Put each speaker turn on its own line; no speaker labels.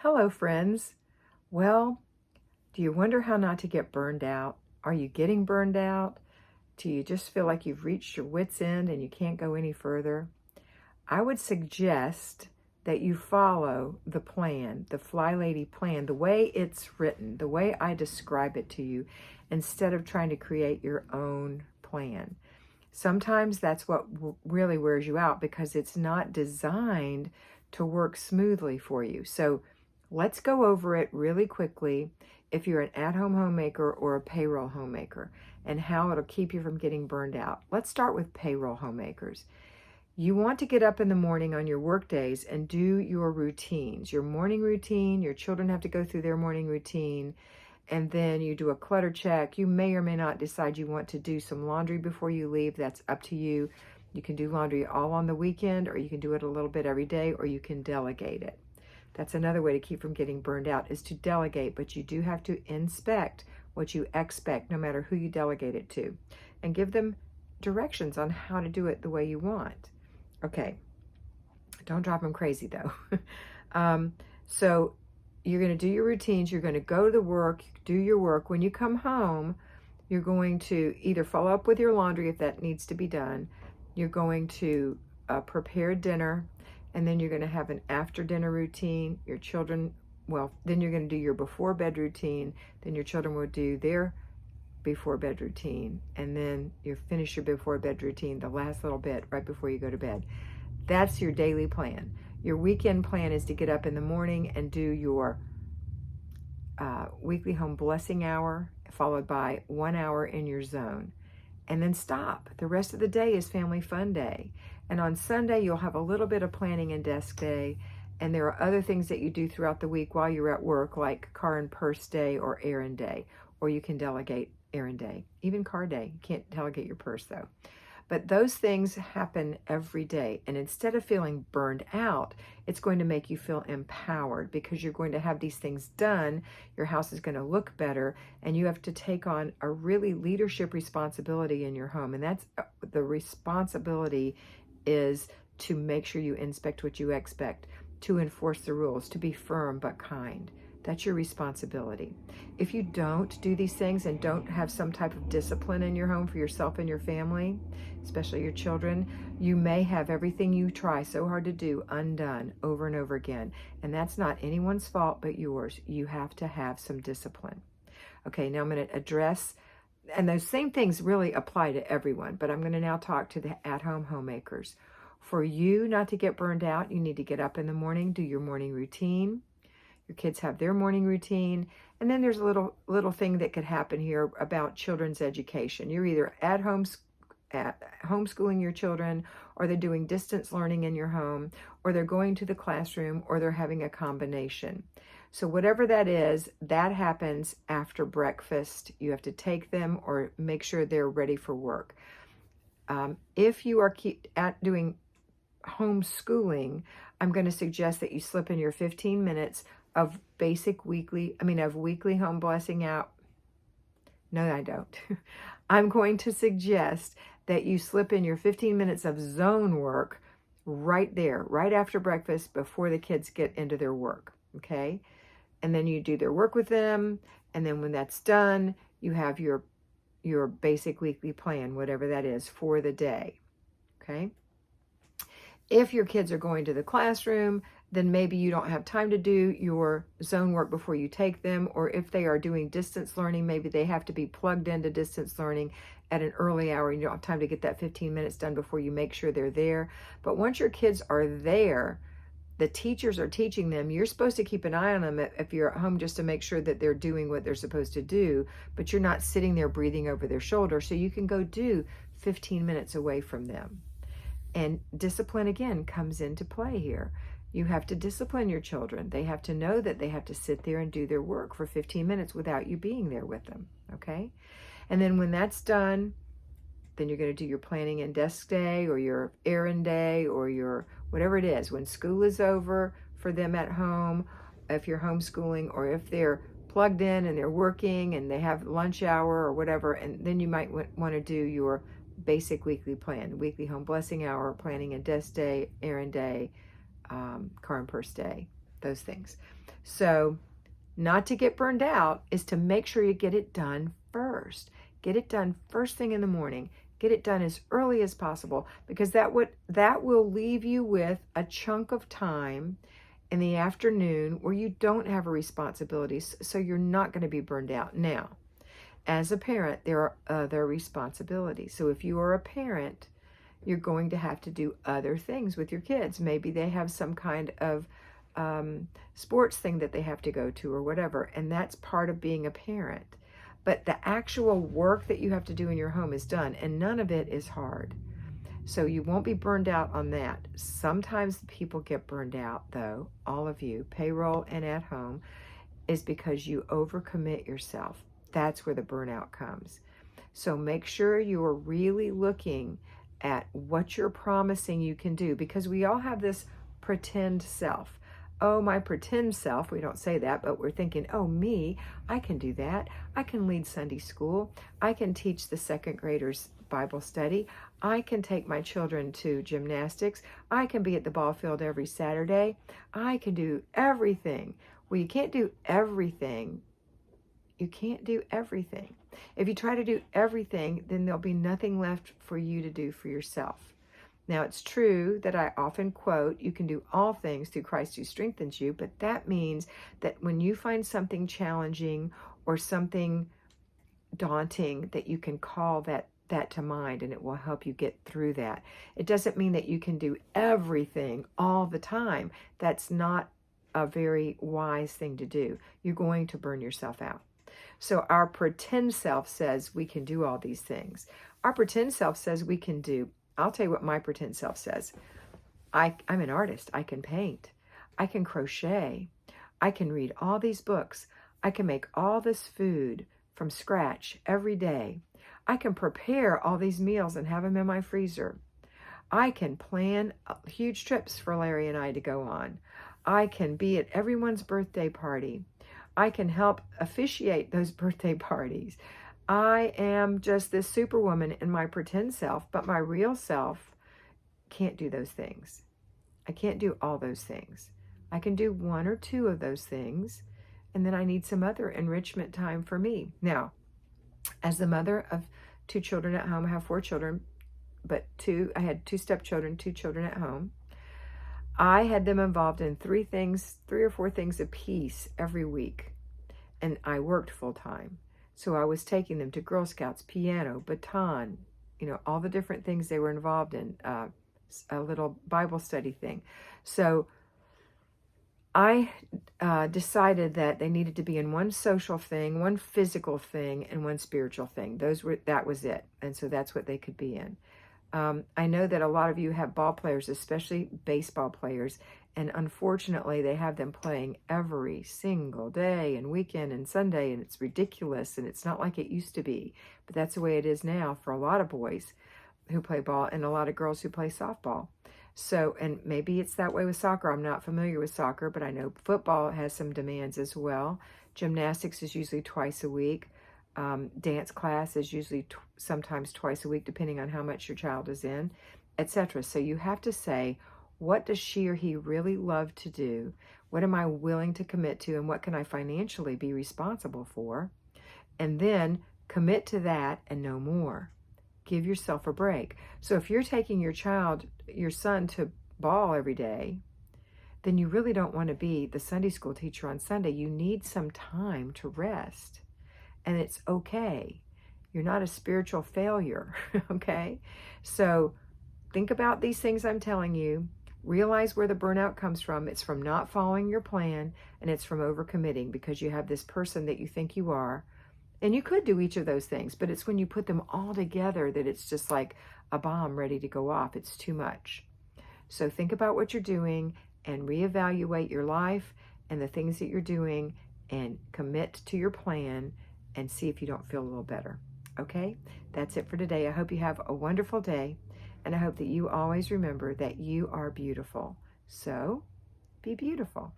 Hello, friends. Well, do you wonder how not to get burned out? Are you getting burned out? Do you just feel like you've reached your wit's end and you can't go any further? I would suggest that you follow the plan, the FlyLady plan, the way it's written, the way I describe it to you, instead of trying to create your own plan. Sometimes that's what really wears you out because it's not designed to work smoothly for you. So let's go over it really quickly if you're an at-home homemaker or a payroll homemaker and how it'll keep you from getting burned out. Let's start with payroll homemakers. You want to get up in the morning on your work days and do your routines, your morning routine. Your children have to go through their morning routine, and then you do a clutter check. You may or may not decide you want to do some laundry before you leave. That's up to you. You can do laundry all on the weekend, or you can do it a little bit every day, or you can delegate it. That's another way to keep from getting burned out, is to delegate, but you do have to inspect what you expect, no matter who you delegate it to, and give them directions on how to do it the way you want. Okay, don't drive them crazy though. So you're going to do your routines, you're going to go to work, do your work. When you come home, you're going to either follow up with your laundry if that needs to be done. You're going to prepare dinner, and then you're going to have an after dinner routine. Your children, well, then you're going to do your before bed routine. Then your children will do their before bed routine, and then you finish your before bed routine, the last little bit right before you go to bed. That's your daily plan. Your weekend plan is to get up in the morning and do your weekly home blessing hour, followed by 1 hour in your zone, and then stop. The rest of the day is family fun day. And on Sunday, you'll have a little bit of planning and desk day, and there are other things that you do throughout the week while you're at work, like car and purse day or errand day, or you can delegate errand day, even car day. You can't delegate your purse though. But those things happen every day. And instead of feeling burned out, it's going to make you feel empowered because you're going to have these things done. Your house is going to look better, and you have to take on a really leadership responsibility in your home. And that's the responsibility is to make sure you inspect what you expect, to enforce the rules, to be firm but kind. That's your responsibility. If you don't do these things and don't have some type of discipline in your home for yourself and your family, especially your children, you may have everything you try so hard to do undone over and over again. And that's not anyone's fault but yours. You have to have some discipline. Okay, now I'm going to address, and those same things really apply to everyone, but I'm going to now talk to the at-home homemakers. For you not to get burned out, you need to get up in the morning, do your morning routine. Your kids have their morning routine. And then there's a little thing that could happen here about children's education. You're either at homeschooling your children, or they're doing distance learning in your home, or they're going to the classroom, or they're having a combination. So whatever that is, that happens after breakfast. You have to take them or make sure they're ready for work. If you are doing homeschooling, I'm going to suggest that you slip in your 15 minutes of weekly home blessing out. No, I don't. I'm going to suggest that you slip in your 15 minutes of zone work right there, right after breakfast, before the kids get into their work, okay? And then you do their work with them, and then when that's done, you have your basic weekly plan, whatever that is, for the day, okay? If your kids are going to the classroom, then maybe you don't have time to do your zone work before you take them. Or if they are doing distance learning, maybe they have to be plugged into distance learning at an early hour, and you don't have time to get that 15 minutes done before you make sure they're there. But once your kids are there, the teachers are teaching them. You're supposed to keep an eye on them if you're at home, just to make sure that they're doing what they're supposed to do, but you're not sitting there breathing over their shoulder. So you can go do 15 minutes away from them. And discipline, again, comes into play here. You have to discipline your children. They have to know that they have to sit there and do their work for 15 minutes without you being there with them, okay? And then when that's done, then you're going to do your planning and desk day, or your errand day, or your whatever it is. When school is over for them at home, if you're homeschooling, or if they're plugged in and they're working and they have lunch hour or whatever, and then you might want to do your basic weekly plan, weekly home blessing hour, planning and desk day, errand day, car and purse day. those things. So not to get burned out is to make sure you get it done first. Get it done first thing in the morning. Get it done as early as possible, because that will leave you with a chunk of time in the afternoon where you don't have a responsibility, so you're not going to be burned out. Now, as a parent, there are other responsibilities. So if you are a parent, you're going to have to do other things with your kids. Maybe they have some kind of sports thing that they have to go to or whatever, and that's part of being a parent. But the actual work that you have to do in your home is done, and none of it is hard. So you won't be burned out on that. Sometimes people get burned out, though, all of you, payroll and at home, is because you overcommit yourself. That's where the burnout comes. So make sure you are really looking at what you're promising you can do, because we all have this pretend self. Oh, my pretend self, we don't say that, but we're thinking, oh, me, I can do that. I can lead Sunday school. I can teach the second graders Bible study. I can take my children to gymnastics. I can be at the ball field every Saturday. I can do everything. Well, you can't do everything. You can't do everything. If you try to do everything, then there'll be nothing left for you to do for yourself. Now, it's true that I often quote, you can do all things through Christ who strengthens you, but that means that when you find something challenging or something daunting, that you can call that to mind, and it will help you get through that. It doesn't mean that you can do everything all the time. That's not a very wise thing to do. You're going to burn yourself out. So our pretend self says we can do all these things. Our pretend self says we can do, I'll tell you what my pretend self says. I'm an artist. I can paint. I can crochet. I can read all these books. I can make all this food from scratch every day. I can prepare all these meals and have them in my freezer. I can plan huge trips for Larry and I to go on. I can be at everyone's birthday party. I can help officiate those birthday parties. I am just this superwoman in my pretend self, but my real self can't do those things. I can't do all those things. I can do one or two of those things, and then I need some other enrichment time for me. Now, as the mother of 2 children at home, I have 4 children, but I had 2 stepchildren, 2 children at home. I had them involved in 3 or 4 things a piece every week, and I worked full time. So I was taking them to Girl Scouts, piano, baton, all the different things they were involved in, a little Bible study thing. So I decided that they needed to be in one social thing, one physical thing, and one spiritual thing. That was it. And so that's what they could be in. I know that a lot of you have ball players, especially baseball players, and unfortunately they have them playing every single day and weekend and Sunday, and it's ridiculous, and it's not like it used to be. But that's the way it is now for a lot of boys who play ball and a lot of girls who play softball. So, and maybe it's that way with soccer. I'm not familiar with soccer, but I know football has some demands as well. Gymnastics is usually twice a week. Dance class is usually sometimes twice a week, depending on how much your child is in, etc. So you have to say, what does she or he really love to do? What am I willing to commit to? And what can I financially be responsible for? And then commit to that and no more. Give yourself a break. So if you're taking your son to ball every day, then you really don't want to be the Sunday school teacher on Sunday. You need some time to rest. And it's okay. You're not a spiritual failure, okay? So think about these things I'm telling you. Realize where the burnout comes from. It's from not following your plan, and it's from overcommitting because you have this person that you think you are. And you could do each of those things, but it's when you put them all together that it's just like a bomb ready to go off. It's too much. So think about what you're doing and reevaluate your life and the things that you're doing and commit to your plan and see if you don't feel a little better. Okay? That's it for today. I hope you have a wonderful day, and I hope that you always remember that you are beautiful. So, be beautiful.